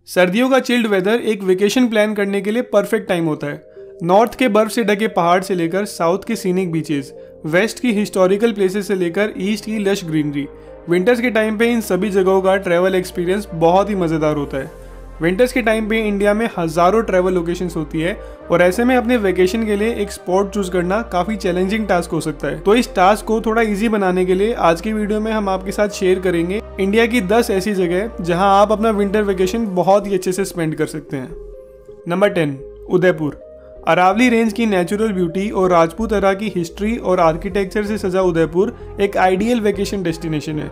सर्दियों का chilled weather एक वेकेशन प्लान करने के लिए परफेक्ट टाइम होता है। नॉर्थ के बर्फ से ढके पहाड़ से लेकर साउथ के सीनिक बीचेस, वेस्ट की हिस्टोरिकल प्लेसेस से लेकर ईस्ट की लश ग्रीनरी, विंटर्स के टाइम पे इन सभी जगहों का ट्रैवल एक्सपीरियंस बहुत ही मज़ेदार होता है। विंटर्स के टाइम पे इंडिया में हज़ारों ट्रैवल लोकेशंस होती है और ऐसे में अपने वेकेशन के लिए एक स्पॉट चूज करना काफ़ी चैलेंजिंग टास्क हो सकता है। तो इस टास्क को थोड़ा इजी बनाने के लिए आज की वीडियो में हम आपके साथ शेयर करेंगे इंडिया की 10 ऐसी जगह जहां आप अपना विंटर वेकेशन बहुत ही अच्छे से स्पेंड कर सकते हैं। नंबर 10, उदयपुर। अरावली रेंज की नेचुरल ब्यूटी और राजपूत एरा की हिस्ट्री और आर्किटेक्चर से सजा उदयपुर एक आइडियल वेकेशन डेस्टिनेशन है।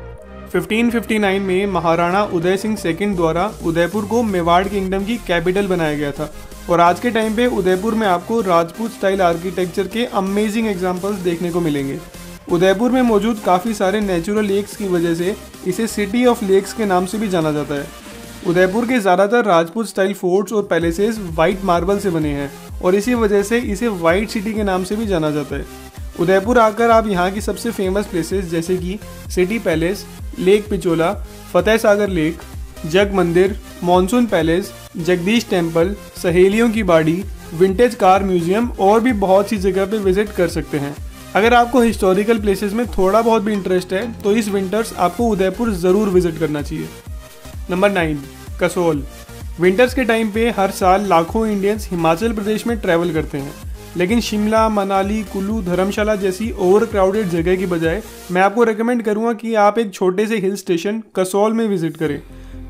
1559 में महाराणा उदय सिंह सेकंड द्वारा उदयपुर को मेवाड़ किंगडम की कैपिटल बनाया गया था और आज के टाइम पे उदयपुर में आपको राजपूत स्टाइल आर्किटेक्चर के अमेजिंग एग्जांपल्स देखने को मिलेंगे। उदयपुर में मौजूद काफ़ी सारे नेचुरल लेक्स की वजह से इसे सिटी ऑफ लेक्स के नाम से भी जाना जाता है। उदयपुर के ज़्यादातर राजपूत स्टाइल फोर्ट्स और पैलेसेस वाइट मार्बल से बने हैं और इसी वजह से इसे वाइट सिटी के नाम से भी जाना जाता है। उदयपुर आकर आप यहाँ की सबसे फेमस प्लेसेस जैसे कि city palace, lake Pichola, Fateh Sagar lake, जग मंदिर, मॉनसून पैलेस, जगदीश टेम्पल, सहेलियों की बाड़ी, विंटेज कार म्यूजियम और भी बहुत सी जगह पे विजिट कर सकते हैं। अगर आपको हिस्टोरिकल प्लेसेस में थोड़ा बहुत भी इंटरेस्ट है तो इस विंटर्स आपको उदयपुर ज़रूर विजिट करना चाहिए। नंबर 9, कसोल। विंटर्स के टाइम पे हर साल लाखों इंडियंस हिमाचल प्रदेश में ट्रैवल करते हैं, लेकिन शिमला, मनाली, कुल्लू, धर्मशाला जैसी ओवर क्राउडेड जगह की बजाय मैं आपको रेकमेंड करूंगा कि आप एक छोटे से हिल स्टेशन कसोल में विजिट करें।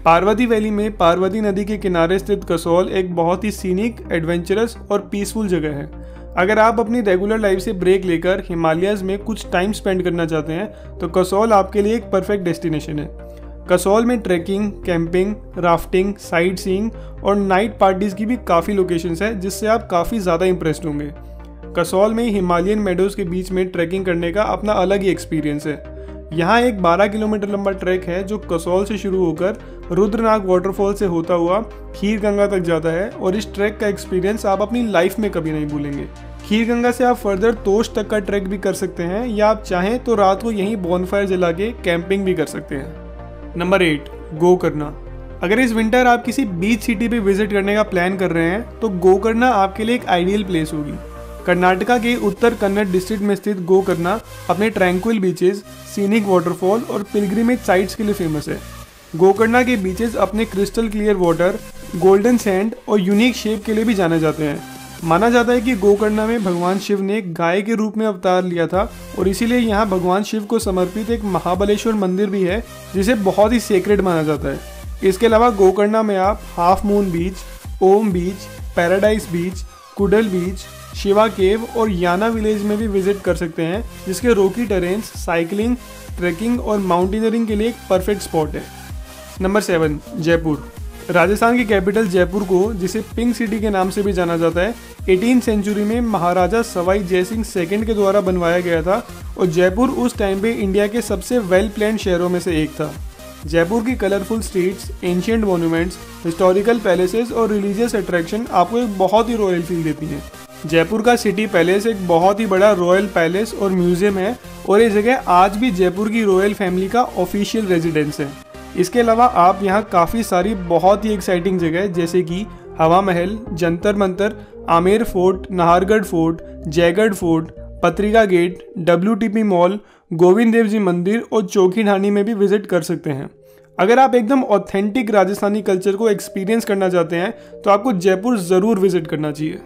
पार्वती वैली में पार्वती नदी के किनारे स्थित कसोल एक बहुत ही सीनिक, एडवेंचरस और पीसफुल जगह है। अगर आप अपनी रेगुलर लाइफ से ब्रेक लेकर हिमालयाज़ में कुछ टाइम स्पेंड करना चाहते हैं तो कसोल आपके लिए एक परफेक्ट डेस्टिनेशन है। कसोल में trekking, camping, rafting, sightseeing और नाइट पार्टीज की भी काफ़ी लोकेशंस हैं जिससे आप काफ़ी ज़्यादा इंप्रेस्ड होंगे। कसोल में हिमालयन मेडोज के बीच में ट्रैकिंग करने का अपना अलग ही एक्सपीरियंस है। यहाँ एक 12 किलोमीटर लंबा ट्रैक है जो कसोल से शुरू होकर रुद्रनाग वाटरफॉल से होता हुआ खीर गंगा तक जाता है और इस ट्रैक का एक्सपीरियंस आप अपनी लाइफ में कभी नहीं भूलेंगे। खीर गंगा से आप फर्दर तोश तक का ट्रैक भी कर सकते हैं या आप चाहें तो रात को यहीं बॉनफायर जला के कैंपिंग भी कर सकते हैं। नंबर 8, गोकर्णा। अगर इस विंटर आप किसी बीच सिटी पे विजिट करने का प्लान कर रहे हैं तो गोकर्णा आपके लिए एक आइडियल प्लेस होगी। कर्नाटका के उत्तर कन्नड़ डिस्ट्रिक्ट में स्थित गोकर्णा अपने ट्रैंक्विल बीचेस, सीनिक वाटरफॉल और पिलग्रिमेज साइट्स के लिए फेमस है। गोकर्णा के बीचेस अपने crystal clear water, golden sand और यूनिक शेप के लिए भी जाने जाते हैं। माना जाता है कि गोकर्णा में भगवान शिव ने गाय के रूप में अवतार लिया था और इसीलिए यहाँ भगवान शिव को समर्पित एक महाबलेश्वर मंदिर भी है जिसे बहुत ही सेक्रेड माना जाता है। इसके अलावा गोकर्णा में आप हाफ मून बीच, ओम बीच, पैराडाइज बीच, कुडल बीच, शिवा केव और याना विलेज में भी विजिट कर सकते हैं जिसके रोकी टेरेन्स, साइकिलिंग, ट्रैकिंग और माउंटेनियरिंग के लिए एक परफेक्ट स्पॉट है। नंबर 7, जयपुर। राजस्थान की कैपिटल जयपुर को, जिसे पिंक सिटी के नाम से भी जाना जाता है, 18th सेंचुरी में महाराजा सवाई जयसिंह सेकंड के द्वारा बनवाया गया था और जयपुर उस टाइम पे इंडिया के सबसे वेल प्लान्ड शहरों में से एक था। जयपुर की colourful streets, ancient monuments, historical palaces और रिलीजियस अट्रैक्शन आपको एक बहुत ही रॉयल फील देती हैं। जयपुर का सिटी पैलेस एक बहुत ही बड़ा रॉयल पैलेस और म्यूजियम है और ये जगह आज भी जयपुर की रॉयल फैमिली का ऑफिशियल रेजिडेंस है। इसके अलावा आप यहाँ काफ़ी सारी बहुत ही एक्साइटिंग जगह जैसे कि हवा महल, Jantar Mantar, Amer fort, Nahargarh fort, Jaigarh fort, पत्रिका gate, WTP mall, Govind Dev ji मंदिर और चौकी ढाणी में भी विजिट कर सकते हैं। अगर आप एकदम ऑथेंटिक राजस्थानी कल्चर को एक्सपीरियंस करना चाहते हैं तो आपको जयपुर ज़रूर विजिट करना चाहिए।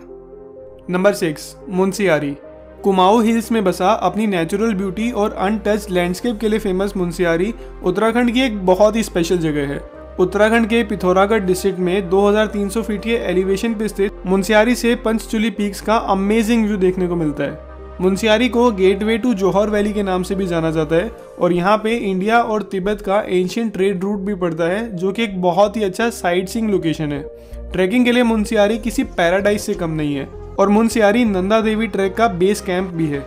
नंबर 6, मुंशियारी। कुमाऊं हिल्स में बसा अपनी नेचुरल ब्यूटी और अनटच्ड लैंडस्केप के लिए फेमस मुंशियारी उत्तराखंड की एक बहुत ही स्पेशल जगह है। उत्तराखंड के पिथौरागढ़ डिस्ट्रिक्ट में 2300 फीट के एलिवेशन पे स्थित मुंशियारी से पंचचूली पीक्स का अमेजिंग व्यू देखने को मिलता है। मुंशियारी को गेटवे टू जौहर वैली के नाम से भी जाना जाता है और यहाँ पे इंडिया और तिब्बत का एंशिएंट ट्रेड रूट भी पड़ता है जो कि एक बहुत ही अच्छा साइट सीइंग लोकेशन है। ट्रैकिंग के लिए मुंशियारी किसी पैराडाइज से कम नहीं है और मुंशियारी नंदा देवी ट्रैक का बेस कैंप भी है।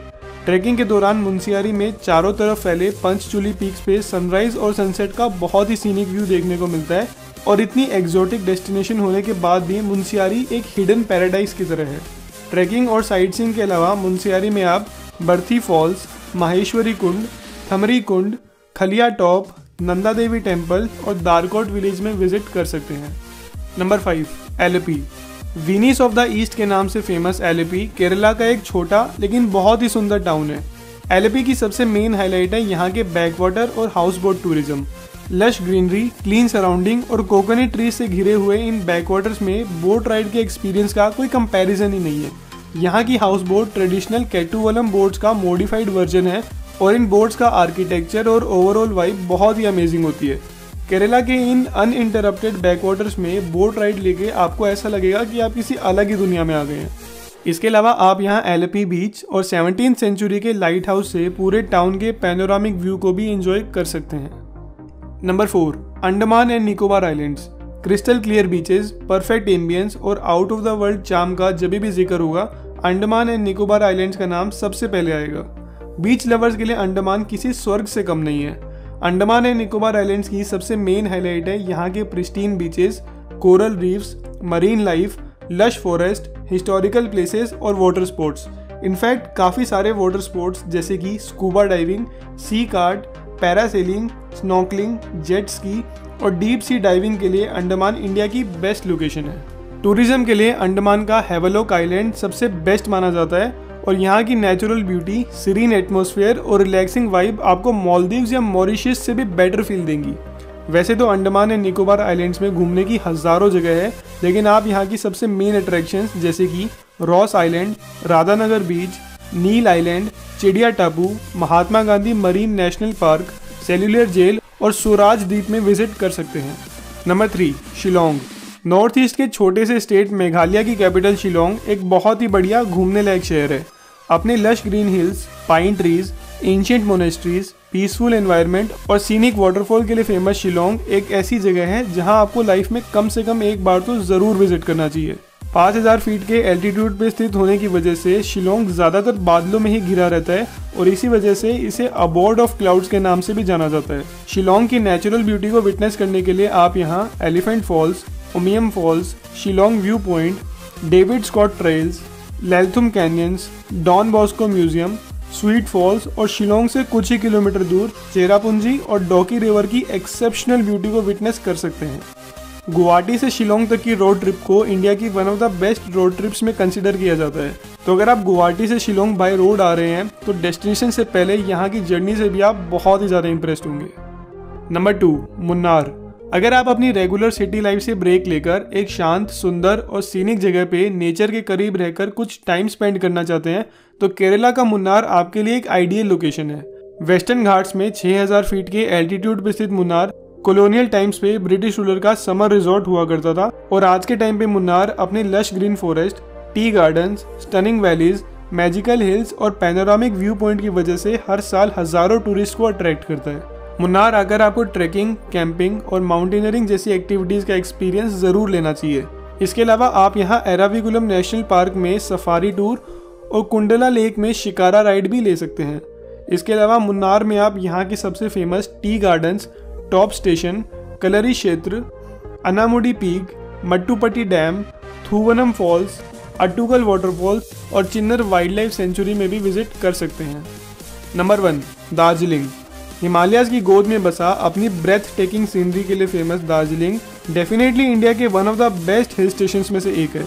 ट्रैकिंग के दौरान मुंशियारी में चारों तरफ फैले पंचचूली पीक्स पे सनराइज और सनसेट का बहुत ही सीनिक व्यू देखने को मिलता है और इतनी एक्सोटिक डेस्टिनेशन होने के बाद भी मुंशियारी एक हिडन पैराडाइज की तरह है। ट्रैकिंग और साइट सीइंग के अलावा मुंशियारी में आप Birthi falls, Maheshwari Kund, Thamri Kund, Khaliya top, Nanda Devi temple और दारकोट विलेज में विजिट कर सकते हैं। Number 5 Alleppey. Venice of the East के नाम से फेमस एलेपी केरला का एक छोटा लेकिन बहुत ही सुंदर टाउन है। एलेपी की सबसे मेन हाईलाइट है यहाँ के बैकवाटर और house boat tourism. Lush greenery, clean surrounding और कोकोनट ट्री से घिरे हुए इन बैकवाटर्स में बोट राइड के एक्सपीरियंस का कोई कंपैरिजन ही नहीं है। यहाँ की हाउस बोट ट्रेडिशनल कैटुवलम बोट्स का मॉडिफाइड वर्जन है और इन बोट्स का आर्किटेक्चर और ओवरऑल वाइब बहुत ही अमेजिंग होती है। केरला के इन अनइंटरप्टेड बैकवाटर्स में बोट राइड लेके आपको ऐसा लगेगा कि आप किसी अलग ही दुनिया में आ गए हैं। इसके अलावा आप यहाँ एलेपी बीच और 17वीं सेंचुरी के लाइट हाउस से पूरे टाउन के पैनोरामिक व्यू को भी एंजॉय कर सकते हैं। Number 4 Andaman and Nicobar islands. Crystal clear beaches, perfect ambience और out of the world charm का जब भी जिक्र होगा अंडमान एंड निकोबार आइलैंड्स का नाम सबसे पहले आएगा। बीच लवर्स के लिए अंडमान किसी स्वर्ग से कम नहीं है। अंडमान एंड निकोबार आइलैंड्स की सबसे मेन हाईलाइट है यहाँ के pristine beaches, coral reefs, marine life, lush forest, historical places और वाटर स्पोर्ट्स। इनफैक्ट काफ़ी सारे वाटर स्पोर्ट्स जैसे कि scuba diving, sea kart, parasailing, snorkelling, jet ski और डीप सी डाइविंग के लिए अंडमान इंडिया की बेस्ट लोकेशन है। टूरिज्म के लिए अंडमान का हेवलॉक आइलैंड सबसे बेस्ट माना जाता है और यहाँ की नेचुरल ब्यूटी, सीरीन एटमॉस्फेयर और रिलैक्सिंग वाइब आपको मालदीव्स या मॉरिशस से भी बेटर फील देंगी। वैसे तो अंडमान एंड निकोबार आइलैंड्स में घूमने की हज़ारों जगह है, लेकिन आप यहाँ की सबसे मेन अट्रैक्शंस जैसे कि Ross island, Radhanagar beach, Neil island, Chidiya Tapu, Mahatma Gandhi marine national park, cellular jail और स्वराज द्वीप में विजिट कर सकते हैं। नंबर 3 शिलोंग। नॉर्थ ईस्ट के छोटे से स्टेट मेघालय की कैपिटल शिलोंग एक बहुत ही बढ़िया घूमने लायक शहर है। अपने lush green hills, pine trees, ancient monasteries, peaceful environment और सीनिक वाटरफॉल के लिए फेमस शिलोंग एक ऐसी जगह है जहां आपको लाइफ में कम से कम एक बार तो ज़रूर विजिट करना चाहिए। 5000 फीट के एल्टीट्यूड पे स्थित होने की वजह से शिलोंग ज़्यादातर बादलों में ही घिरा रहता है और इसी वजह से इसे अबॉर्ड ऑफ क्लाउड्स के नाम से भी जाना जाता है। शिलोंग की नेचुरल ब्यूटी को विटनेस करने के लिए आप यहाँ elephant falls, Umiam falls, Shillong view point, David Scott trails, Laitlum canyons, Don Bosco museum, sweet falls और शिलोंग से कुछ ही किलोमीटर दूर चेरापूंजी और डोकी रिवर की एक्सेप्शनल ब्यूटी को विटनेस कर सकते हैं। गुवाहाटी से शिलोंग तक की रोड ट्रिप को इंडिया की one of the best road trips में कंसिडर किया जाता है। तो अगर आप गुवाहाटी से शिलोंग बाय रोड आ रहे हैं तो डेस्टिनेशन से पहले यहाँ की जर्नी से भी आप बहुत ही ज़्यादा इंप्रेस्ड होंगे। नंबर 2 मुन्नार। अगर आप अपनी रेगुलर सिटी लाइफ से ब्रेक लेकर एक शांत, सुंदर और सीनिक जगह पे नेचर के करीब रहकर कुछ टाइम स्पेंड करना चाहते हैं तो केरला का मुन्नार आपके लिए एक आइडियल लोकेशन है। वेस्टर्न घाट्स में 6000 फीट के एल्टीट्यूड पर स्थित मुन्नार कॉलोनियल टाइम्स पे ब्रिटिश रूलर का समर रिजॉर्ट हुआ करता था और आज के टाइम पे मुन्नार अपने lush green forest, tea gardens, stunning valleys, magical hills और पैनोरामिक व्यू पॉइंट की वजह से हर साल हजारों टूरिस्ट को अट्रैक्ट करता है। मुन्नार आकर आपको ट्रैकिंग, कैंपिंग और माउंटेनियरिंग जैसी एक्टिविटीज़ का एक्सपीरियंस ज़रूर लेना चाहिए। इसके अलावा आप यहाँ एराविकुलम नेशनल पार्क में सफारी टूर और कुंडला लेक में शिकारा राइड भी ले सकते हैं। इसके अलावा मुन्नार में आप यहाँ की सबसे famous tea gardens, top station, Kalari Kshetra, Anamudi peak, Mattupetty dam, Thoovanam falls, Attukal waterfalls और चिन्नर वाइल्ड लाइफ सेंचुरी में भी विजिट कर सकते हैं। नंबर 1 दार्जिलिंग। हिमालयाज़ की गोद में बसा अपनी ब्रेथ टेकिंग सीनरी के लिए फेमस दार्जिलिंग डेफिनेटली इंडिया के one of the best hill stations में से एक है।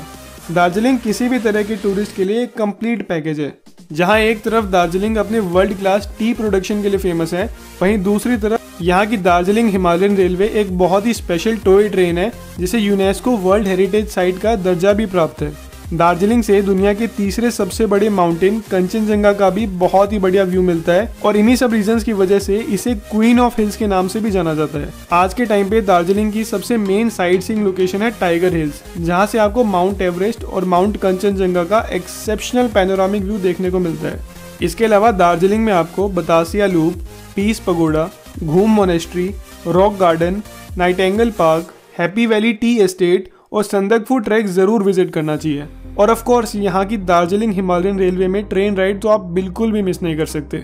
दार्जिलिंग किसी भी तरह के टूरिस्ट के लिए एक कंप्लीट पैकेज है, जहां एक तरफ दार्जिलिंग अपने वर्ल्ड क्लास टी प्रोडक्शन के लिए फेमस है, वहीं दूसरी तरफ यहाँ की दार्जिलिंग हिमालयन रेलवे एक बहुत ही स्पेशल टॉय ट्रेन है जिसे यूनेस्को वर्ल्ड हेरिटेज साइट का दर्जा भी प्राप्त है। दार्जिलिंग से दुनिया के तीसरे सबसे बड़े माउंटेन कंचनजंगा का भी बहुत ही बढ़िया व्यू मिलता है और इन्हीं सब रीजंस की वजह से इसे क्वीन ऑफ हिल्स के नाम से भी जाना जाता है। आज के टाइम पे दार्जिलिंग की सबसे मेन साइट सीइंग लोकेशन है टाइगर हिल्स, जहां से आपको माउंट एवरेस्ट और माउंट कंचनजंगा का एक्सेप्शनल पैनोरामिक व्यू देखने को मिलता है। इसके अलावा दार्जिलिंग में आपको बतासिया लूप, पीस पगोडा, घूम monastery, rock garden, Nightingale park, happy valley tea estate और संदकफू ट्रैक जरूर विजिट करना चाहिए। और ऑफ कोर्स यहाँ की दार्जिलिंग हिमालयन रेलवे में ट्रेन राइड तो आप बिल्कुल भी मिस नहीं कर सकते।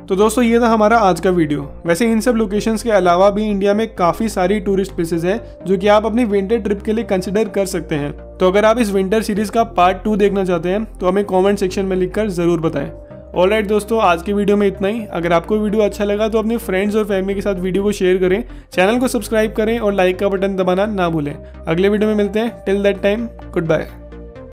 तो दोस्तों ये था हमारा आज का वीडियो। वैसे इन सब लोकेशंस के अलावा भी इंडिया में काफ़ी सारी टूरिस्ट प्लेसेस हैं जो कि आप अपनी विंटर ट्रिप के लिए कंसिडर कर सकते हैं। तो अगर आप इस विंटर सीरीज का पार्ट 2 देखना चाहते हैं तो हमें कमेंट सेक्शन में लिखकर ज़रूर बताएं। ऑलराइट दोस्तों, आज की वीडियो में इतना ही। अगर आपको वीडियो अच्छा लगा तो अपने फ्रेंड्स और फैमिली के साथ वीडियो को शेयर करें, चैनल को सब्सक्राइब करें और लाइक का बटन दबाना ना भूलें। अगले वीडियो में मिलते हैं। Till that time, good bye.